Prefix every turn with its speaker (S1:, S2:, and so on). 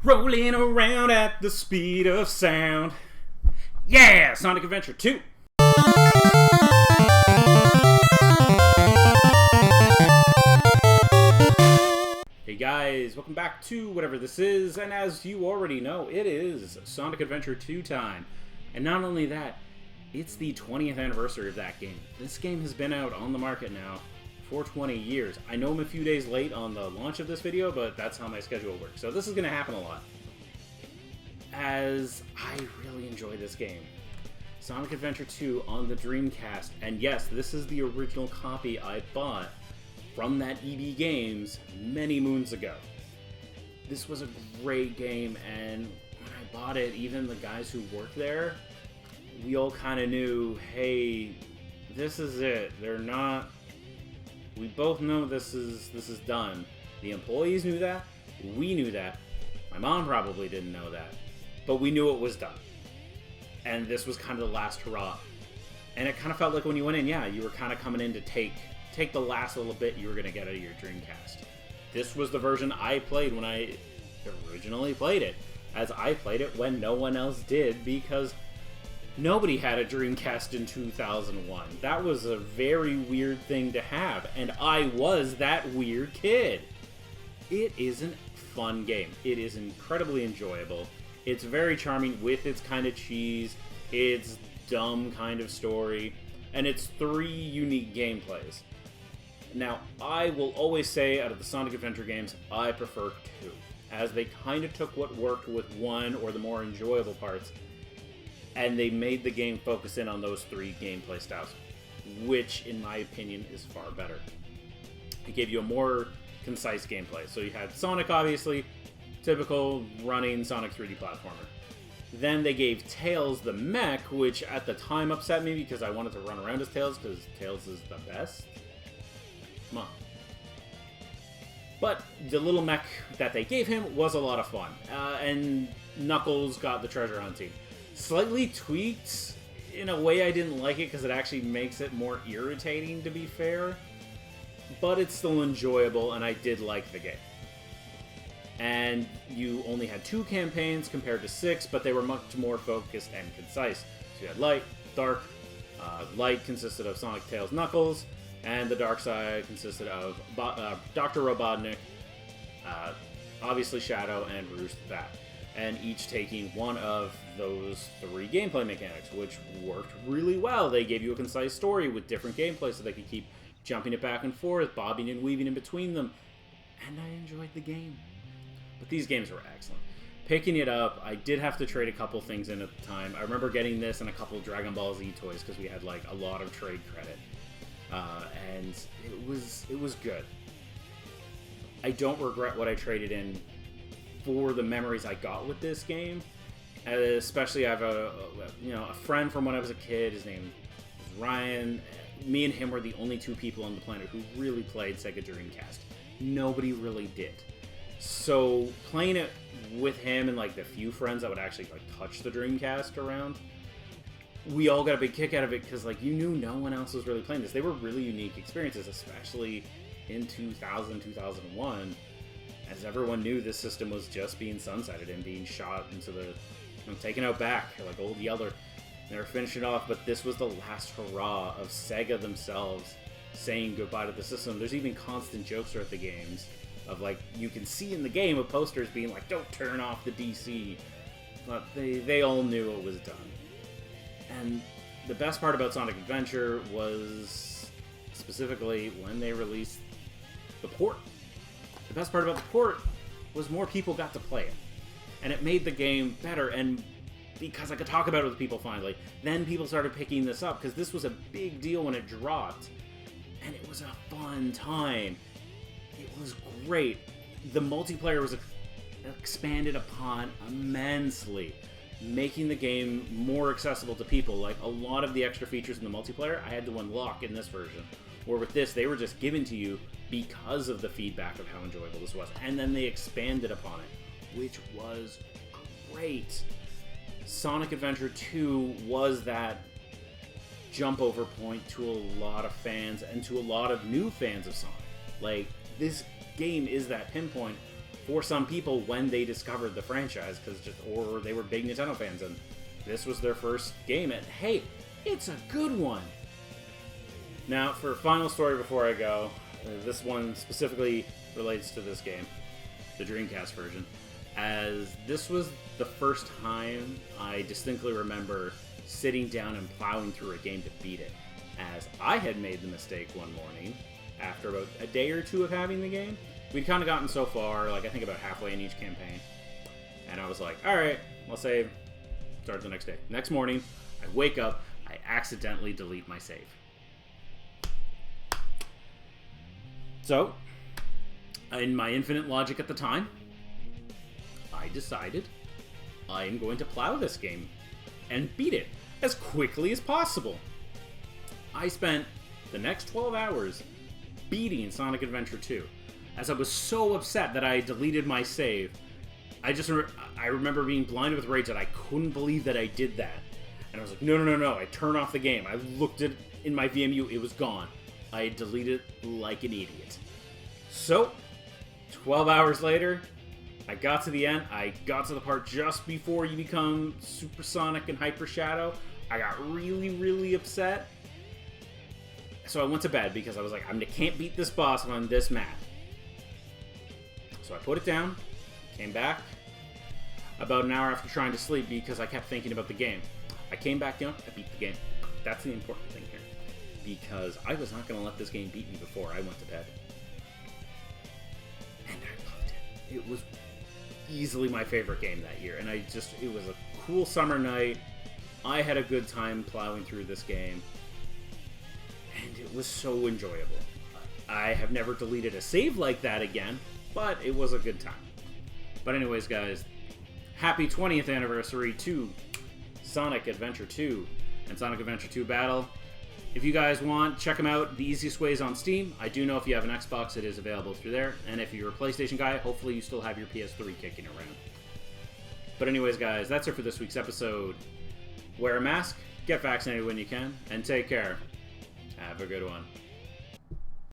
S1: Rolling around at the speed of sound. Yeah! Sonic Adventure 2! Hey guys, welcome back to whatever this is, and as you already know, it is Sonic Adventure 2 time. And not only that, it's the 20th anniversary of that game. This game has been out on the market now for 20 years. I know I'm a few days late on the launch of this video, but that's how my schedule works. So this is going to happen a lot, as I really enjoy this game. Sonic Adventure 2 on the Dreamcast, and yes, this is the original copy I bought from that EB Games many moons ago. This was a great game, and when I bought it, even the guys who worked there, we all kind of knew, hey, this is it. We both know this is done. The employees knew that. We knew that. My mom probably didn't know that. But we knew it was done. And this was kind of the last hurrah. And it kind of felt like when you went in, yeah, you were kind of coming in to take the last little bit you were going to get out of your Dreamcast. This was the version I played when I originally played it, as I played it when no one else did, because nobody had a Dreamcast in 2001. That was a very weird thing to have, and I was that weird kid. It is a fun game. It is incredibly enjoyable. It's very charming with its kind of cheese, its dumb kind of story, and its 3 unique gameplays. Now, I will always say, out of the Sonic Adventure games, I prefer 2, as they kind of took what worked with 1 or the more enjoyable parts, and they made the game focus in on those 3 gameplay styles, which, in my opinion, is far better. It gave you a more concise gameplay. So you had Sonic, obviously, typical running Sonic 3D platformer. Then they gave Tails the mech, which at the time upset me because I wanted to run around as Tails, because Tails is the best. Come on. But the little mech that they gave him was a lot of fun. And Knuckles got the treasure hunting. Slightly tweaked in a way I didn't like it, because it actually makes it more irritating, to be fair. But it's still enjoyable, and I did like the game. And you only had 2 campaigns compared to 6, but they were much more focused and concise. So you had Light, Dark. Light consisted of Sonic, Tails, Knuckles, and the Dark side consisted of Dr. Robotnik, obviously Shadow, and Roost the Bat. And each taking one of those 3 gameplay mechanics, which worked really well. They gave you a concise story with different gameplay, so they could keep jumping it back and forth, bobbing and weaving in between them, and I enjoyed the game. But these games were excellent. Picking it up, I did have to trade a couple things in at the time. I remember getting this and a couple of Dragon Ball Z toys, because we had like a lot of trade credit, and it was good. I don't regret what I traded in for the memories I got with this game. Especially, I have a friend from when I was a kid. His name is Ryan. Me and him were the only 2 people on the planet who really played Sega Dreamcast. Nobody really did. So playing it with him and like the few friends that would actually like touch the Dreamcast around, we all got a big kick out of it, because like you knew no one else was really playing this. They were really unique experiences, especially in 2000, 2001. As everyone knew, this system was just being sunsetted and being shot into the, taken out back, like Old Yeller. They were finishing it off, but this was the last hurrah of Sega themselves saying goodbye to the system. There's even constant jokes throughout the games of, like, you can see in the game of posters being like, don't turn off the DC. But they all knew it was done. And the best part about Sonic Adventure was specifically when they released the port. The best part about the port was more people got to play it. And it made the game better, and because I could talk about it with people finally, then people started picking this up, because this was a big deal when it dropped. And it was a fun time. It was great. The multiplayer was expanded upon immensely, making the game more accessible to people. Like, a lot of the extra features in the multiplayer I had to unlock in this version. Or with this, they were just given to you because of the feedback of how enjoyable this was. And then they expanded upon it, which was great. Sonic Adventure 2 was that jump over point to a lot of fans, and to a lot of new fans of Sonic. Like, this game is that pinpoint for some people when they discovered the franchise, or they were big Nintendo fans, and this was their first game, and hey, it's a good one. Now, for final story before I go, this one specifically relates to this game, the Dreamcast version, as this was the first time I distinctly remember sitting down and plowing through a game to beat it, as I had made the mistake one morning, after about a day or two of having the game. We'd kind of gotten so far, like I think about halfway in each campaign, and I was like, alright, I'll save, start the next day. Next morning, I wake up, I accidentally delete my save. So, in my infinite logic at the time, I decided I am going to plow this game and beat it as quickly as possible. I spent the next 12 hours beating Sonic Adventure 2, as I was so upset that I deleted my save. I remember being blinded with rage that I couldn't believe that I did that. And I was like, no, I turned off the game. I looked at it in my VMU, it was gone. I deleted it like an idiot. So, 12 hours later, I got to the end. I got to the part just before you become Supersonic and Hyper Shadow. I got really, really upset. So I went to bed because I was like, I can't beat this boss when I'm this mad. So I put it down, came back about an hour after trying to sleep because I kept thinking about the game. I came back down, I beat the game. That's the important thing here. Because I was not going to let this game beat me before I went to bed. And I loved it. It was easily my favorite game that year. And it was a cool summer night. I had a good time plowing through this game. And it was so enjoyable. I have never deleted a save like that again, but it was a good time. But anyways, guys, happy 20th anniversary to Sonic Adventure 2 and Sonic Adventure 2 Battle. If you guys want, check them out. The easiest way is on Steam. I do know if you have an Xbox, it is available through there. And if you're a PlayStation guy, hopefully you still have your PS3 kicking around. But anyways, guys, that's it for this week's episode. Wear a mask, get vaccinated when you can, and take care. Have a good one.